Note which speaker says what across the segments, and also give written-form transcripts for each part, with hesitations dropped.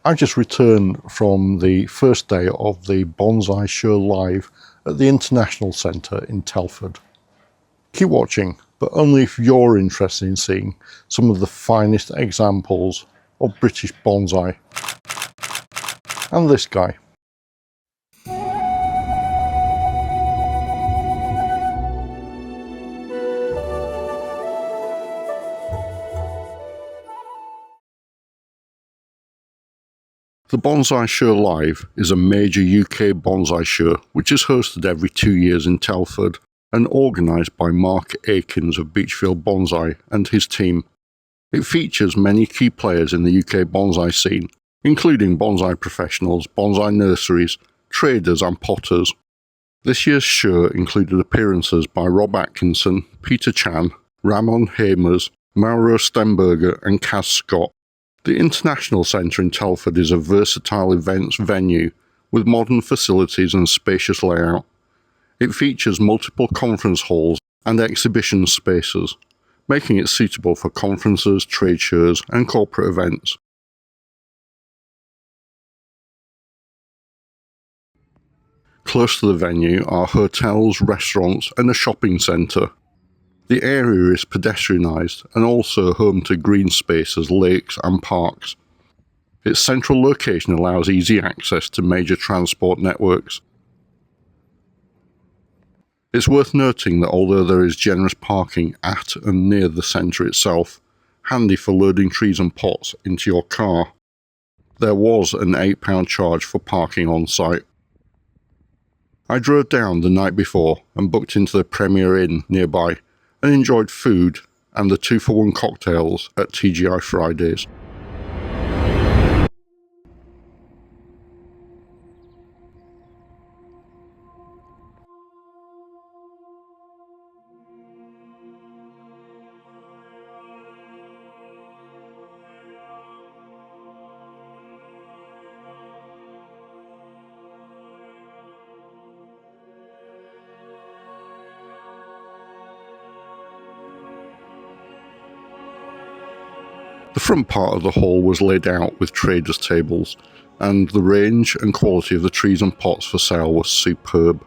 Speaker 1: I just returned from the first day of the Bonsai Show live at the International Centre in Telford. Keep watching, but only if you're interested in seeing some of the finest examples of British bonsai. And this guy. The Bonsai Show Live is a major UK bonsai show which is hosted every 2 years in Telford and organised by Mark Akins of Beachfield Bonsai and his team. It features many key players in the UK bonsai scene, including bonsai professionals, bonsai nurseries, traders and potters. This year's show included appearances by Rob Atkinson, Peter Chan, Ramon Hamers, Mauro Stenberger and Kaz Scott. The International Centre in Telford is a versatile events venue with modern facilities and spacious layout. It features multiple conference halls and exhibition spaces, making it suitable for conferences, trade shows and corporate events. Close to the venue are hotels, restaurants and a shopping centre. The area is pedestrianised and also home to green spaces, lakes and parks. Its central location allows easy access to major transport networks. It's worth noting that although there is generous parking at and near the centre itself, handy for loading trees and pots into your car, there was an £8 charge for parking on site. I drove down the night before and booked into the Premier Inn nearby and enjoyed food and the 2-for-1 cocktails at TGI Fridays. The front part of the hall was laid out with traders' tables, and the range and quality of the trees and pots for sale was superb.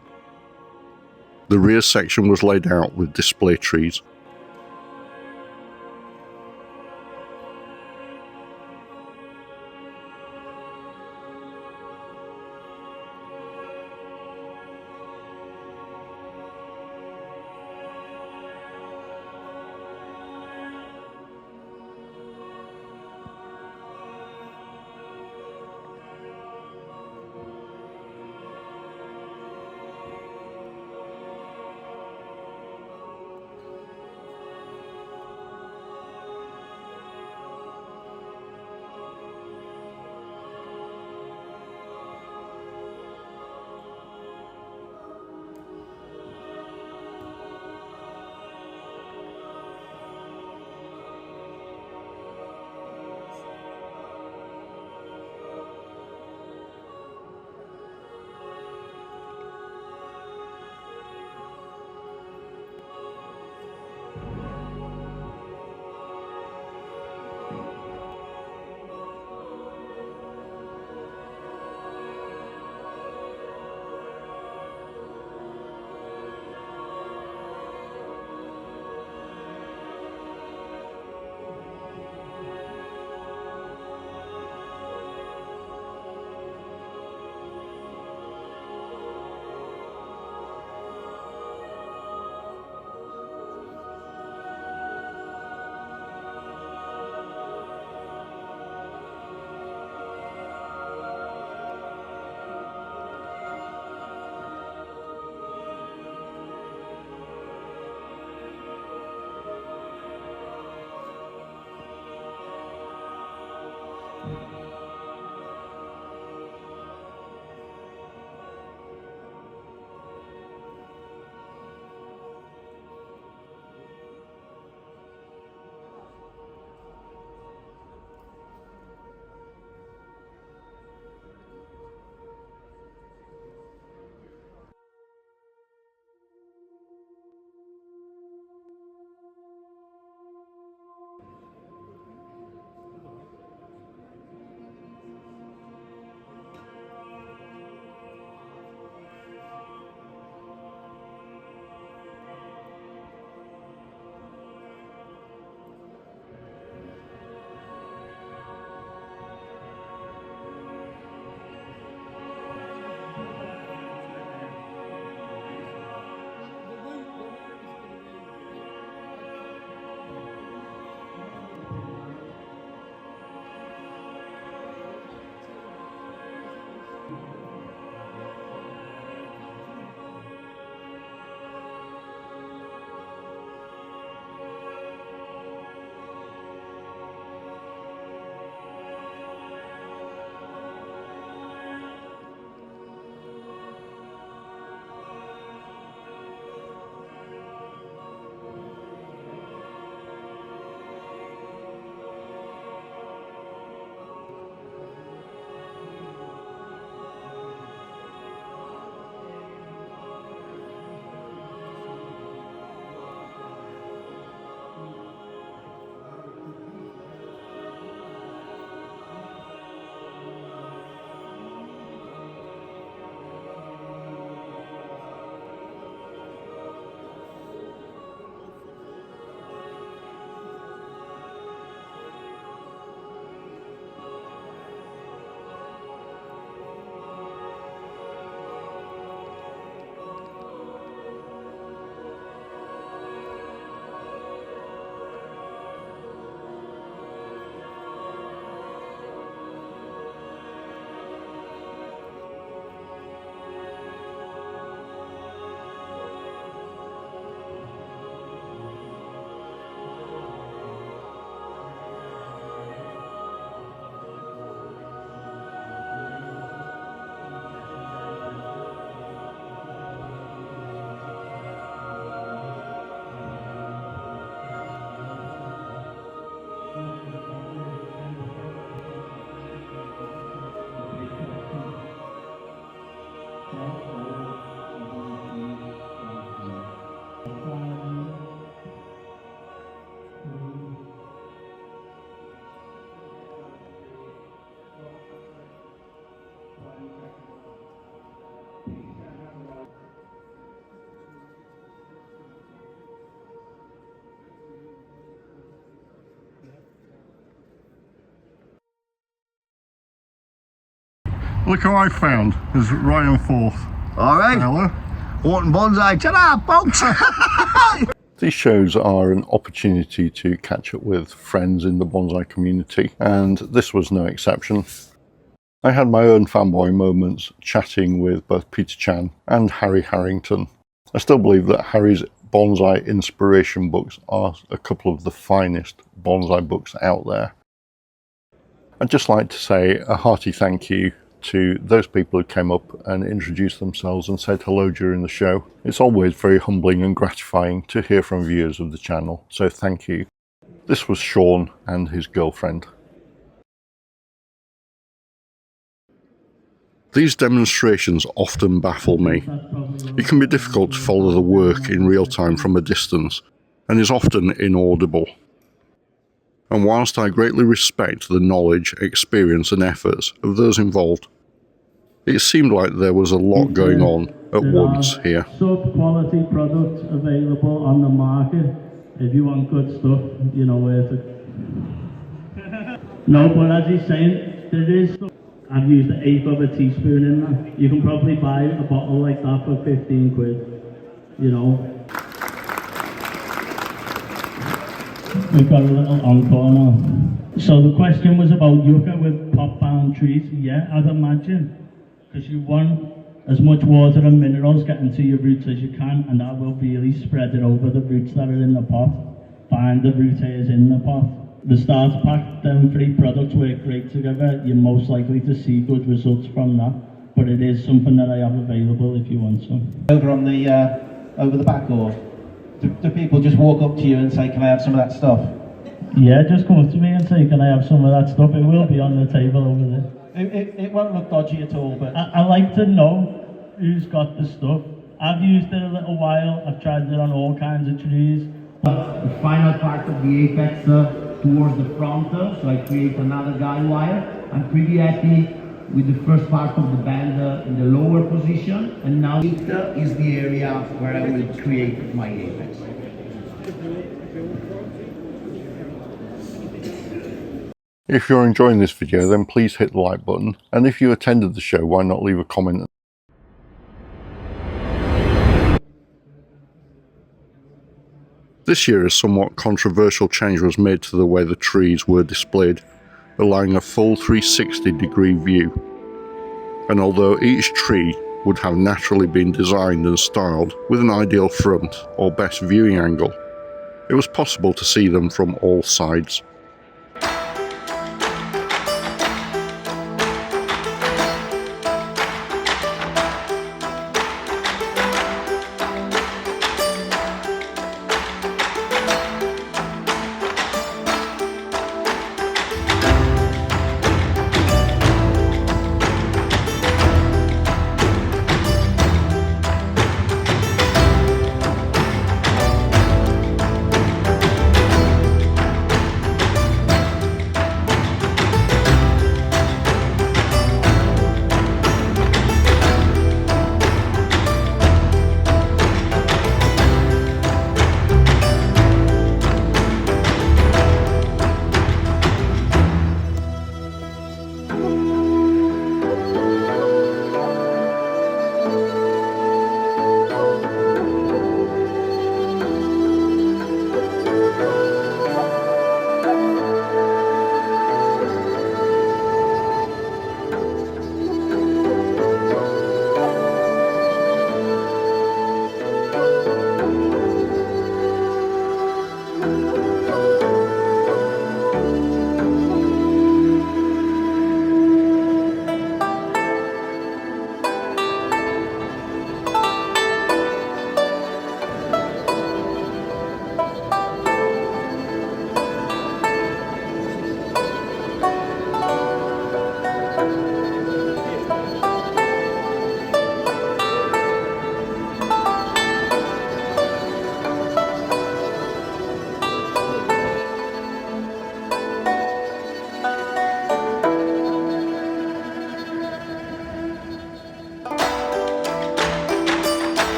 Speaker 1: The rear section was laid out with display trees. Look who I found. There's Ryan Forth.
Speaker 2: All right.
Speaker 1: Hello.
Speaker 2: Autumn Bonsai. Ta-da, folks.
Speaker 1: These shows are an opportunity to catch up with friends in the bonsai community, and this was no exception. I had my own fanboy moments chatting with both Peter Chan and Harry Harrington. I still believe that Harry's bonsai inspiration books are a couple of the finest bonsai books out there. I'd just like to say a hearty thank you to those people who came up and introduced themselves and said hello during the show. It's always very humbling and gratifying to hear from viewers of the channel, so thank you. This was Sean and his girlfriend. These demonstrations often baffle me. It can be difficult to follow the work in real time from a distance, and is often inaudible. And whilst I greatly respect the knowledge, experience and efforts of those involved, it seemed like there was a lot going on at once here.
Speaker 3: Sub-quality products available on the market. If you want good stuff, you know where to... No, but as he's saying, there is stuff. I've used an eighth of a teaspoon in that. You can probably buy a bottle like that for 15 quid, you know. We've got a little encore now. So the question was about yucca with pot-bound trees. Yeah, I'd imagine. Because you want as much water and minerals getting to your roots as you can, and that will really spread it over the roots that are in the pot. Find the root hairs in the pot. The starter pack, them 3 products work great together. You're most likely to see good results from that. But it is something that I have available if you want some.
Speaker 2: Over on the over the back, or do people just walk up to you and say, "Can I have some of that stuff"?
Speaker 3: Yeah, just come up to me and say, "Can I have some of that stuff?" It will be on the table over there.
Speaker 2: It won't look dodgy at all, but
Speaker 3: I like to know who's got the stuff. I've used it a little while. I've tried it on all kinds of trees.
Speaker 4: The final part of the apex towards the front, so I create another guide wire. I'm pretty happy with the first part of the band in the lower position, and now it is the area where I will create my apex.
Speaker 1: If you're enjoying this video, then please hit the like button, and if you attended the show, why not leave a comment? This year a somewhat controversial change was made to the way the trees were displayed, allowing a full 360-degree view. and although each tree would have naturally been designed and styled with an ideal front or best viewing angle, it was possible to see them from all sides.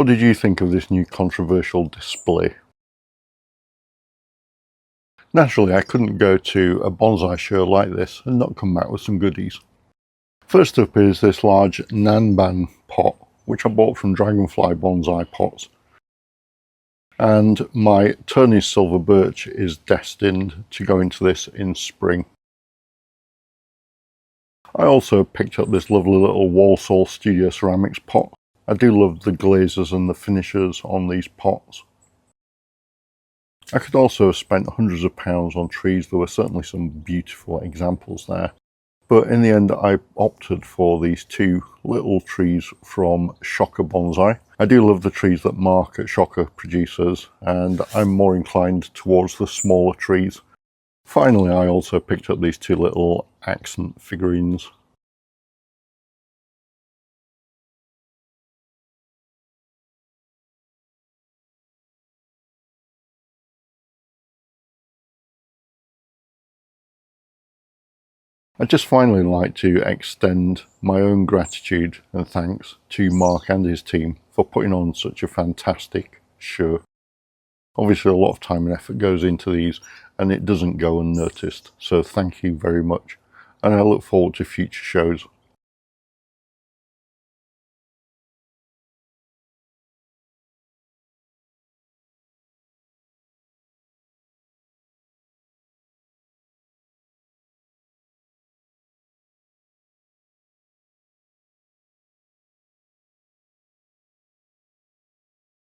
Speaker 1: what did you think of this new controversial display? Naturally, I couldn't go to a bonsai show like this and not come back with some goodies. First up is this large Nanban pot, which I bought from Dragonfly Bonsai Pots. And my Turney's Silver Birch is destined to go into this in spring. I also picked up this lovely little Walsall Studio Ceramics pot. I do love the glazes and the finishes on these pots. I could also have spent hundreds of pounds on trees. There were certainly some beautiful examples there. But in the end, I opted for these two little trees from Shocker Bonsai. I do love the trees that Mark at Shocker produces, and I'm more inclined towards the smaller trees. Finally, I also picked up these two little accent figurines. I'd just finally like to extend my own gratitude and thanks to Mark and his team for putting on such a fantastic show. Obviously a lot of time and effort goes into these and it doesn't go unnoticed, so thank you very much, and I look forward to future shows.